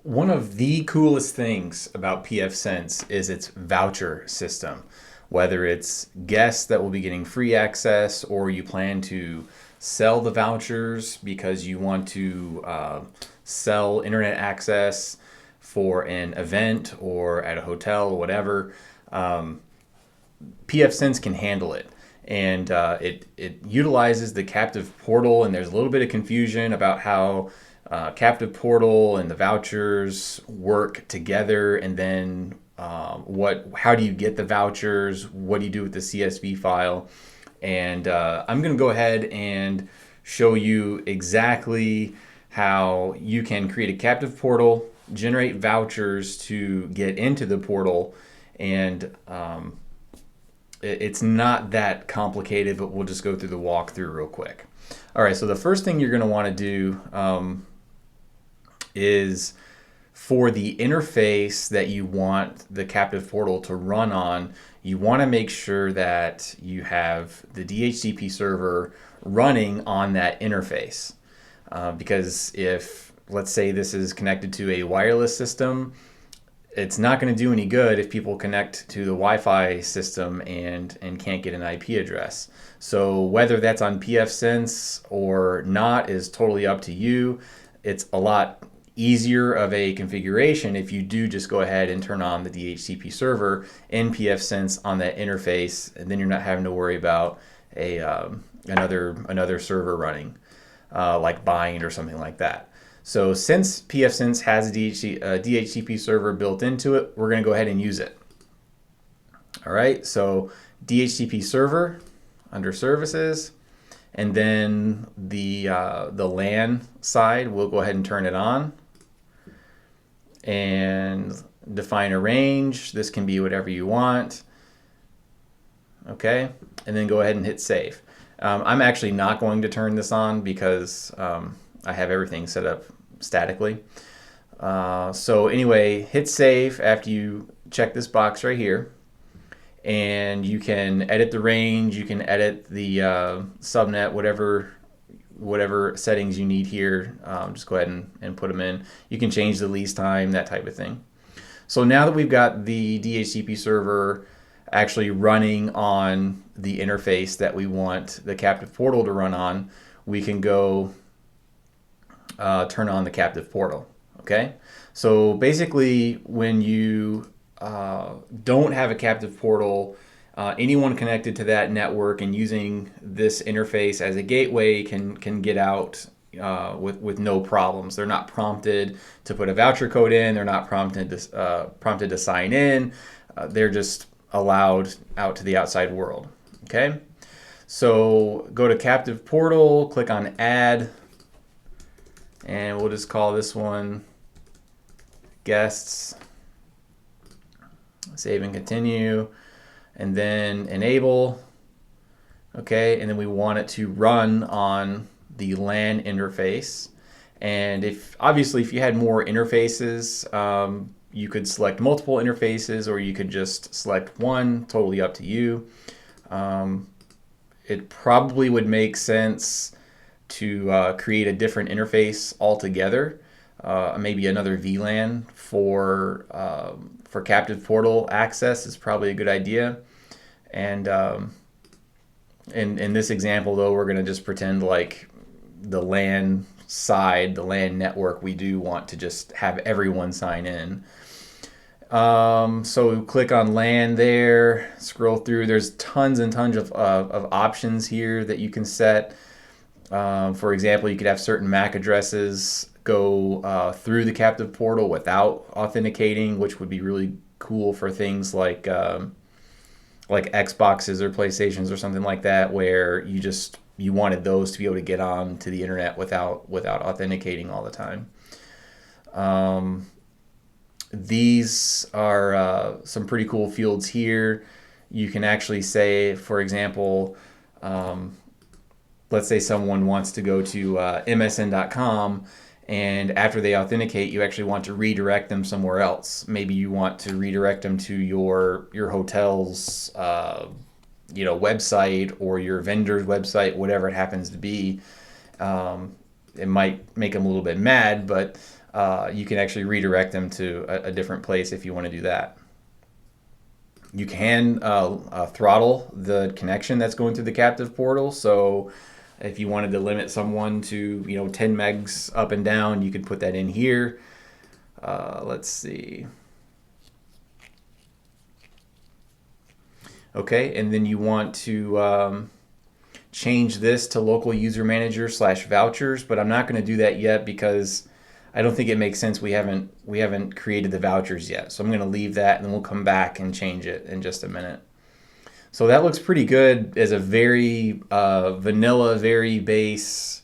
One of the coolest things about pfSense is its voucher system. Whether it's guests that will be getting free access or you plan to sell the vouchers because you want to sell internet access for an event or at a hotel or whatever, pfSense can handle it. And it utilizes the captive portal, and there's a little bit of confusion about how captive portal and the vouchers work together, and then how do you get the vouchers, what do you do with the CSV file. And I'm going to go ahead and show you exactly how you can create a captive portal, generate vouchers to get into the portal, and it's not that complicated, but we'll just go through the walkthrough real quick. All right, so the first thing you're going to want to do is for the interface that you want the captive portal to run on, you want to make sure that you have the DHCP server running on that interface. Because if, let's say this is connected to a wireless system, it's not going to do any good if people connect to the Wi-Fi system and can't get an IP address. So whether that's on pfSense or not is totally up to you. It's a lot easier of a configuration if you do just go ahead and turn on the DHCP server in pfSense on that interface, and then you're not having to worry about another server running like Bind or something like that. So since pfSense has a DHCP server built into it, we're going to go ahead and use it. All right, so DHCP server under services, and then the LAN side, we'll go ahead and turn it on and define a range. This can be whatever you want. Okay, and then go ahead and hit save. I'm actually not going to turn this on because I have everything set up statically. So anyway, hit save after you check this box right here, and you can edit the range, you can edit the subnet, whatever settings you need here. Just go ahead and put them in. You can change the lease time, that type of thing. So now that we've got the DHCP server actually running on the interface that we want the captive portal to run on, we can go turn on the captive portal. Okay, so basically when you don't have a captive portal, anyone connected to that network and using this interface as a gateway can get out with no problems. They're not prompted to put a voucher code in. They're not prompted to sign in. They're just allowed out to the outside world. Okay, so go to captive portal, click on add, and we'll just call this one guests. Save and continue, and then enable. Okay, and then we want it to run on the LAN interface. And if you had more interfaces, you could select multiple interfaces, or you could just select one, totally up to you. It probably would make sense to create a different interface altogether, maybe another VLAN for captive portal access is probably a good idea. And in this example, though, we're going to just pretend like the LAN side, the LAN network, we do want to just have everyone sign in. So click on LAN there, scroll through. There's tons and tons of options here that you can set. For example, you could have certain MAC addresses go through the captive portal without authenticating, which would be really cool for things like Xboxes or PlayStations or something like that, where you wanted those to be able to get on to the internet without authenticating all the time. These are some pretty cool fields here. You can actually say, for example, let's say someone wants to go to msn.com, and after they authenticate, you actually want to redirect them somewhere else. Maybe you want to redirect them to your hotel's website, or your vendor's website, whatever it happens to be. It might make them a little bit mad, but you can actually redirect them to a different place if you want to do that. You can throttle the connection that's going through the captive portal. So if you wanted to limit someone to 10 megs up and down, you could put that in here. Let's see. Okay, and then you want to change this to local user manager / vouchers, but I'm not going to do that yet because I don't think it makes sense. We haven't created the vouchers yet. So I'm going to leave that and then we'll come back and change it in just a minute. So that looks pretty good as a very vanilla, very base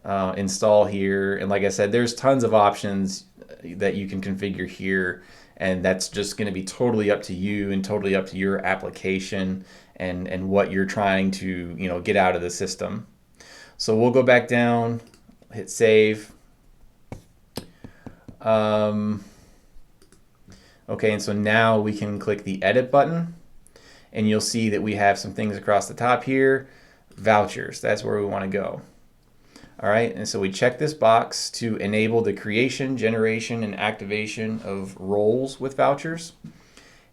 install here. And like I said, there's tons of options that you can configure here. And that's just going to be totally up to you and totally up to your application and what you're trying to get out of the system. So we'll go back down, hit save. Okay, and so now we can click the edit button and you'll see that we have some things across the top here. Vouchers, that's where we want to go. All right, and so we check this box to enable the creation, generation, and activation of roles with vouchers.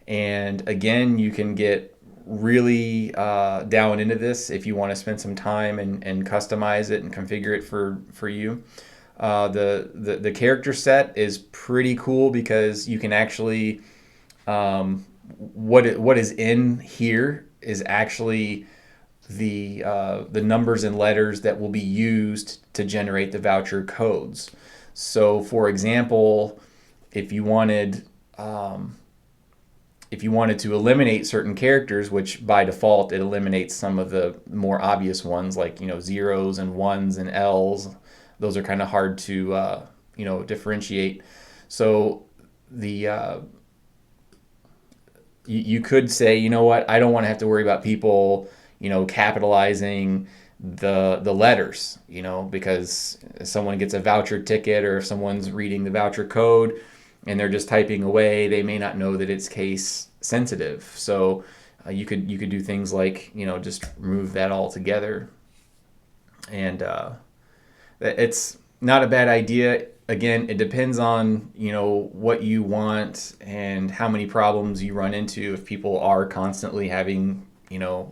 And again, you can get really down into this if you want to spend some time and customize it and configure it for you. The character set is pretty cool because you can actually what is in here is actually the numbers and letters that will be used to generate the voucher codes. So for example, if you wanted to eliminate certain characters, which by default it eliminates some of the more obvious ones like zeros and ones and L's. Those are kind of hard to differentiate. So you could say, you know what, I don't want to have to worry about people capitalizing the letters, because if someone gets a voucher ticket or if someone's reading the voucher code and they're just typing away, they may not know that it's case sensitive. So you could do things like just remove that altogether. And it's not a bad idea. Again, it depends on what you want and how many problems you run into. If people are constantly having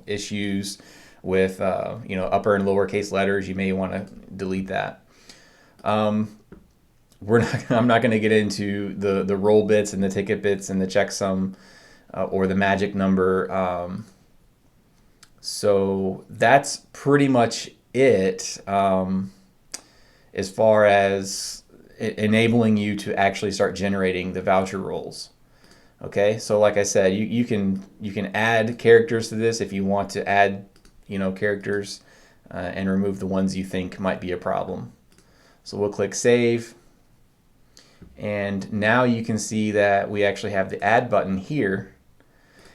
issues with upper and lowercase letters, you may want to delete that. I'm not going to get into the roll bits and the ticket bits and the checksum or the magic number. So that's pretty much it as far as enabling you to actually start generating the voucher rolls. Okay, so like I said, you can add characters to this if you want to add characters and remove the ones you think might be a problem. So we'll click save, and now you can see that we actually have the add button here,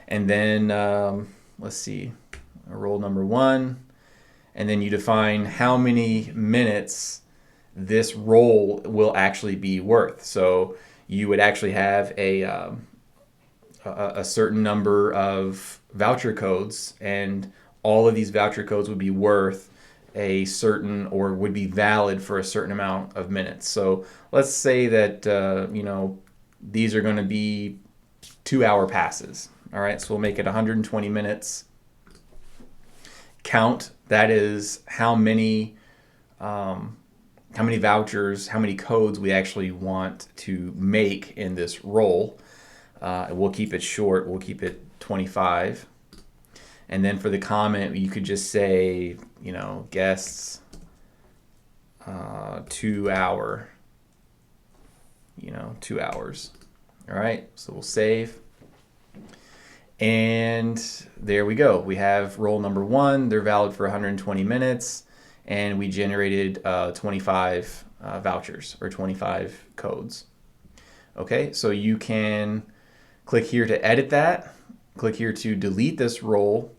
and then let's see, roll number 1, and then you define how many minutes this role will actually be worth. So you would actually have a certain number of voucher codes, and all of these voucher codes would be worth a certain, or would be valid for a certain amount of minutes. So let's say that these are going to be 2-hour passes. All right, so we'll make it 120 minutes. Count, that is how many vouchers, how many codes we actually want to make in this role. We'll keep it short. We'll keep it 25. And then for the comment, you could just say, guests 2 hour, 2 hours. All right, so we'll save. And there we go. We have roll number 1. They're valid for 120 minutes. And we generated 25 vouchers or 25 codes. Okay, so you can click here to edit that, click here to delete this role,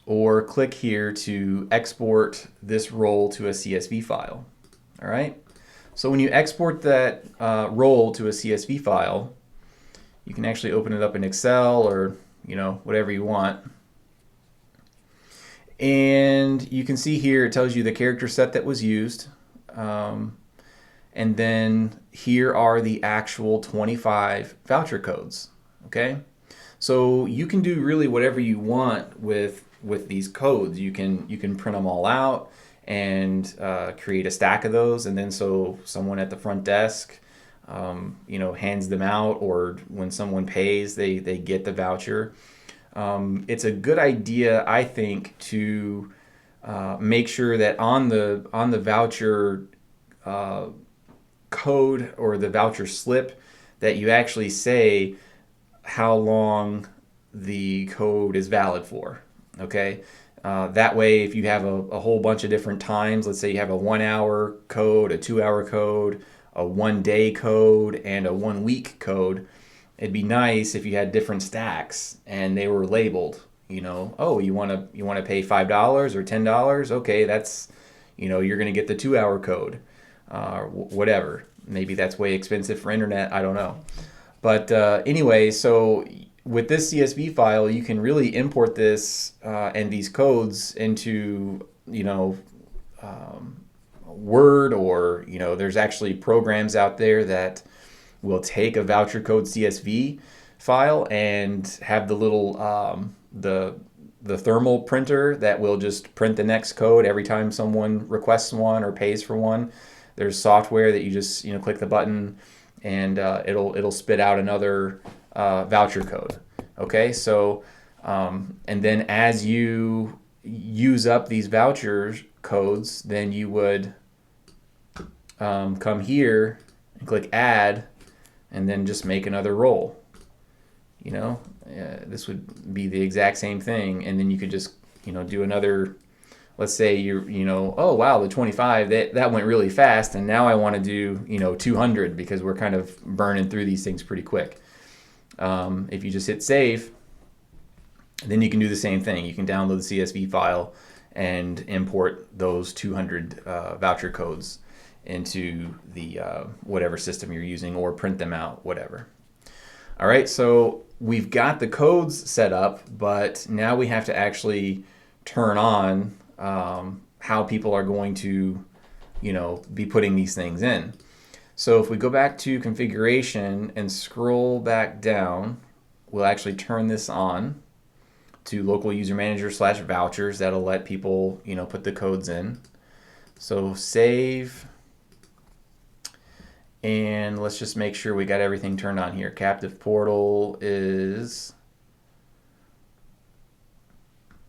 or click here to export this role to a CSV file. All right, so when you export that role to a CSV file, you can actually open it up in Excel or whatever you want. And you can see here it tells you the character set that was used. And and then here are the actual 25 voucher codes. Okay, so you can do really whatever you want with these codes. You can print them all out and create a stack of those, and then so someone at the front desk hands them out, or when someone pays, they get the voucher. It's a good idea, I think, to make sure that on the voucher code or the voucher slip that you actually say how long the code is valid for. Okay, that way, if you have a whole bunch of different times, let's say you have a 1 hour code, a 2 hour code, a 1 day code, and a 1 week code, it'd be nice if you had different stacks and they were labeled. Oh, you want to pay $5 or $10? Okay, that's you're going to get the 2 hour code, whatever. Maybe that's way expensive for internet. I don't know. But anyway, so with this CSV file, you can really import this and these codes into Word, or there's actually programs out there that will take a voucher code CSV file and have the little the thermal printer that will just print the next code every time someone requests one or pays for one. There's software that you just click the button and it'll spit out another voucher code. Okay, so and then as you use up these voucher codes, then you would come here and click add, and then just make another roll. This would be the exact same thing, and then you could just do another. Let's say oh wow, the 25 that went really fast, and now I want to do 200 because we're kind of burning through these things pretty quick. If you just hit save, then you can do the same thing. You can download the CSV file and import those 200 voucher codes into the whatever system you're using, or print them out, whatever. All right, so we've got the codes set up, but now we have to actually turn on how people are going to be putting these things in. So if we go back to configuration and scroll back down, we'll actually turn this on to local user manager / vouchers. That'll let people put the codes in. So save, and let's just make sure we got everything turned on here. Captive portal is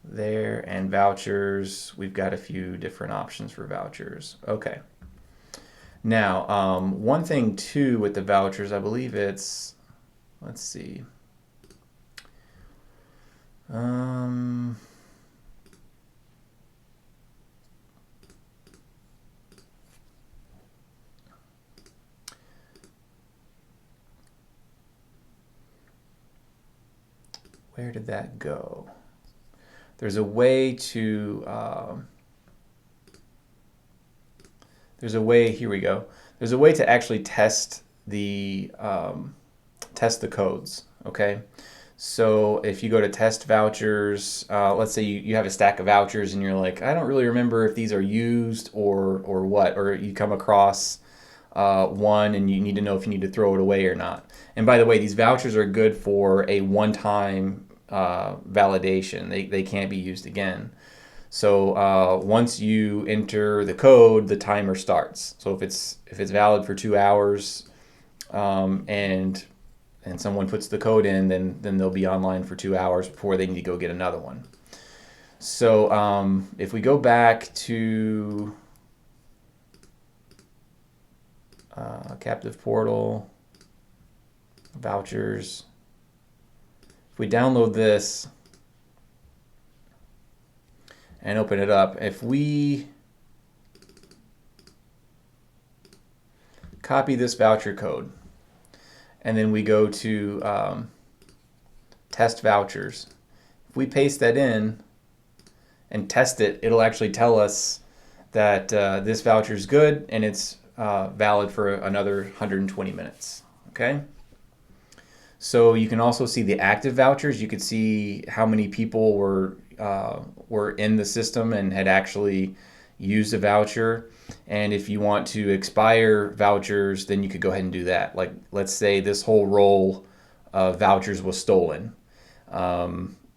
there, and vouchers, we've got a few different options for vouchers. Okay. Now, one thing too with the vouchers, I believe it's, let's see. Where did that go? There's a way to, here we go. There's a way to actually test the codes, okay? So if you go to test vouchers, let's say you have a stack of vouchers and you're like, I don't really remember if these are used or what, or you come across one and you need to know if you need to throw it away or not. And by the way, these vouchers are good for a one-time validation. They can't be used again. So once you enter the code, the timer starts. So if it's valid for 2 hours, and someone puts the code in, then they'll be online for 2 hours before they need to go get another one. So if we go back to captive portal, vouchers, if we download this and open it up, if we copy this voucher code and then we go to test vouchers, if we paste that in and test it, it'll actually tell us that this voucher is good and it's valid for another 120 minutes. Okay. So you can also see the active vouchers. You could see how many people were in the system and had actually, used a voucher. And if you want to expire vouchers, then you could go ahead and do that. Like, let's say this whole roll of vouchers was stolen.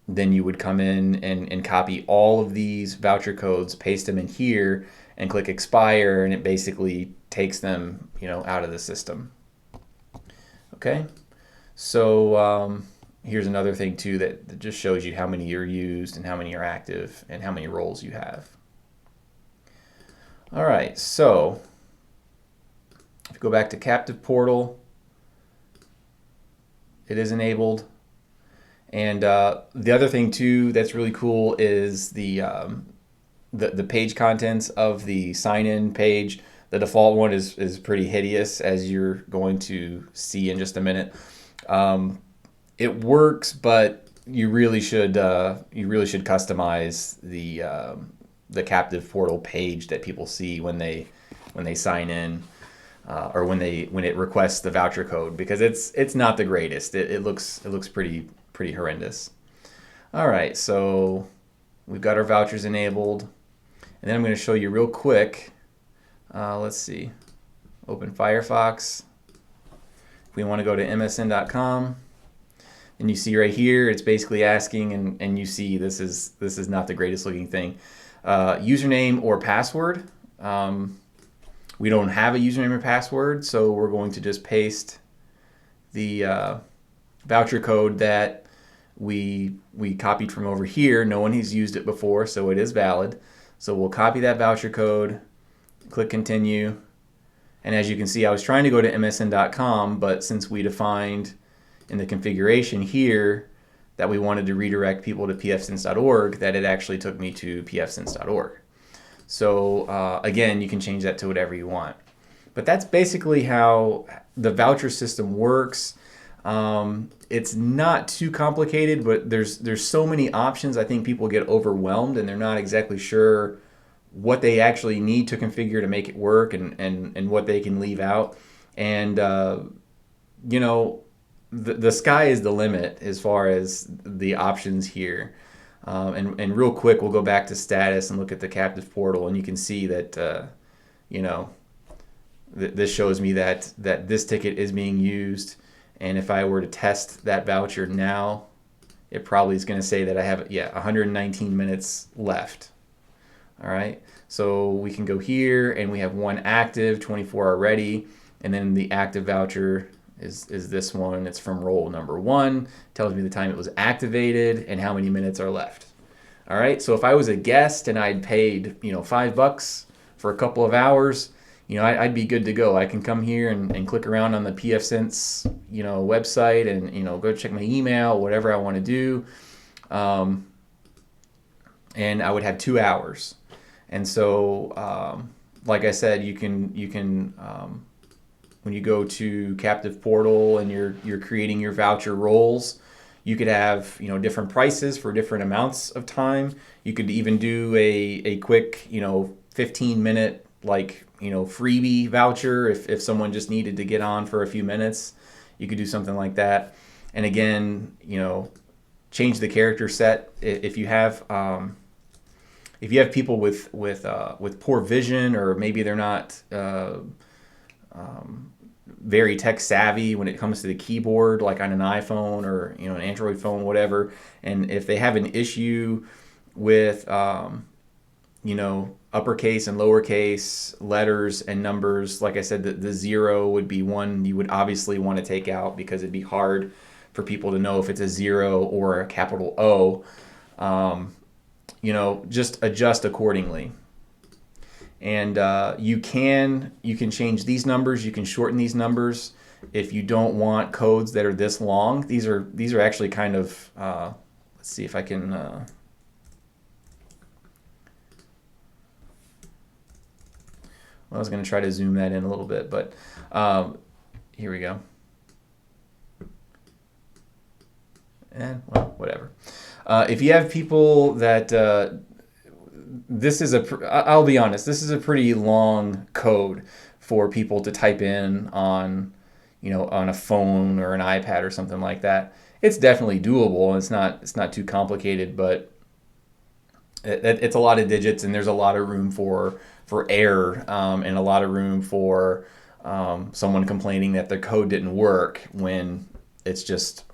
Then you would come in and copy all of these voucher codes, paste them in here, and click expire, and it basically takes them, out of the system. Okay, so here's another thing too that just shows you how many are used and how many are active and how many roles you have. All right, so if you go back to Captive Portal, it is enabled. And the other thing too that's really cool is the page contents of the sign-in page. The default one is pretty hideous, as you're going to see in just a minute. It works, but you really should customize the Captive Portal page that people see when they sign in, or when it requests the voucher code, because it's not the greatest. It looks pretty horrendous. All right, so we've got our vouchers enabled, and then I'm going to show you real quick. Let's see. Open Firefox. If we want to go to msn.com, and you see right here, it's basically asking, and you see this is not the greatest looking thing. Username or password. We don't have a username or password, so we're going to just paste the voucher code that we copied from over here. No one has used it before, so it is valid. So we'll copy that voucher code, click continue, and as you can see, I was trying to go to msn.com, but since we defined in the configuration here that we wanted to redirect people to pfSense.org, that it actually took me to pfSense.org. So again, you can change that to whatever you want. But that's basically how the voucher system works. It's not too complicated, but there's so many options. I think people get overwhelmed and they're not exactly sure what they actually need to configure to make it work, and what they can leave out. And the sky is the limit as far as the options here. And real quick, we'll go back to status and look at the Captive Portal, and you can see that this shows me that this ticket is being used. And if I were to test that voucher now, it probably is going to say that I have 119 minutes left. All right, so we can go here, and we have one active, 24 already, and then the active voucher is this one. It's from roll number 1. Tells me the time it was activated and how many minutes are left. All right, so if I was a guest and I'd paid $5 for a couple of hours, I'd be good to go. I can come here and click around on the pfSense website and go check my email, whatever I want to do, and I would have 2 hours. And so like I said, you can when you go to Captive Portal and you're creating your voucher rolls, you could have different prices for different amounts of time. You could even do a quick 15-minute freebie voucher if someone just needed to get on for a few minutes. You could do something like that. And again, change the character set. If you have people with poor vision, or maybe they're not very tech savvy when it comes to the keyboard, like on an iPhone or an Android phone, whatever, and if they have an issue with uppercase and lowercase letters and numbers, like I said, the 0 would be one you would obviously want to take out, because it'd be hard for people to know if it's a 0 or a capital O. Just adjust accordingly. And you can change these numbers. You can shorten these numbers if you don't want codes that are this long. These are actually kind of let's see if I can. I was going to try to zoom that in a little bit, but here we go. And well, whatever. If you have people that I'll be honest, this is a pretty long code for people to type in on a phone or an iPad or something like that. It's definitely doable, and it's not too complicated, but it's a lot of digits, and there's a lot of room for error, and a lot of room for someone complaining that their code didn't work when it's just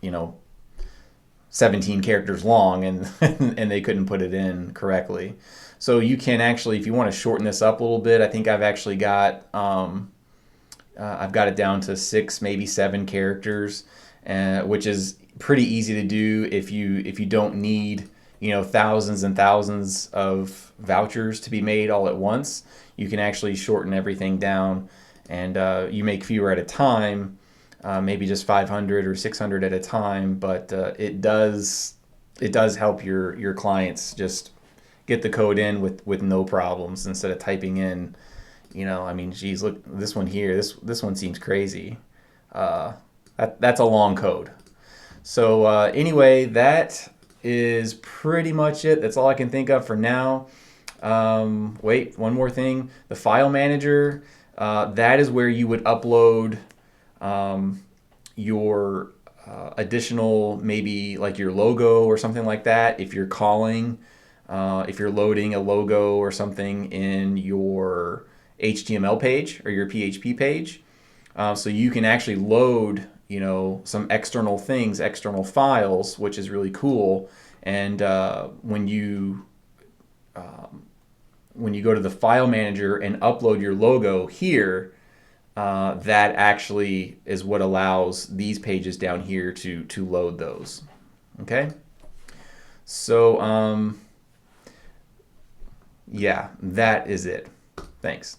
17 characters long, and and they couldn't put it in correctly. So you can actually, if you want to shorten this up a little bit, I think I've actually got I've got it down to 6, maybe 7 characters, which is pretty easy to do if you don't need thousands and thousands of vouchers to be made all at once. You can actually shorten everything down, and you make fewer at a time, maybe just 500 or 600 at a time. But it does help your clients just get the code in with no problems, instead of typing in, I mean, geez, look, this one here, this one seems crazy. That's a long code. So anyway, that is pretty much it. That's all I can think of for now. Wait, one more thing. The file manager, that is where you would upload your additional, maybe like your logo or something like that. If you're calling, if you're loading a logo or something in your HTML page or your PHP page, so you can actually load some external things, external files, which is really cool. And when you go to the file manager and upload your logo here, that actually is what allows these pages down here to load those. Okay, so yeah, that is it. Thanks.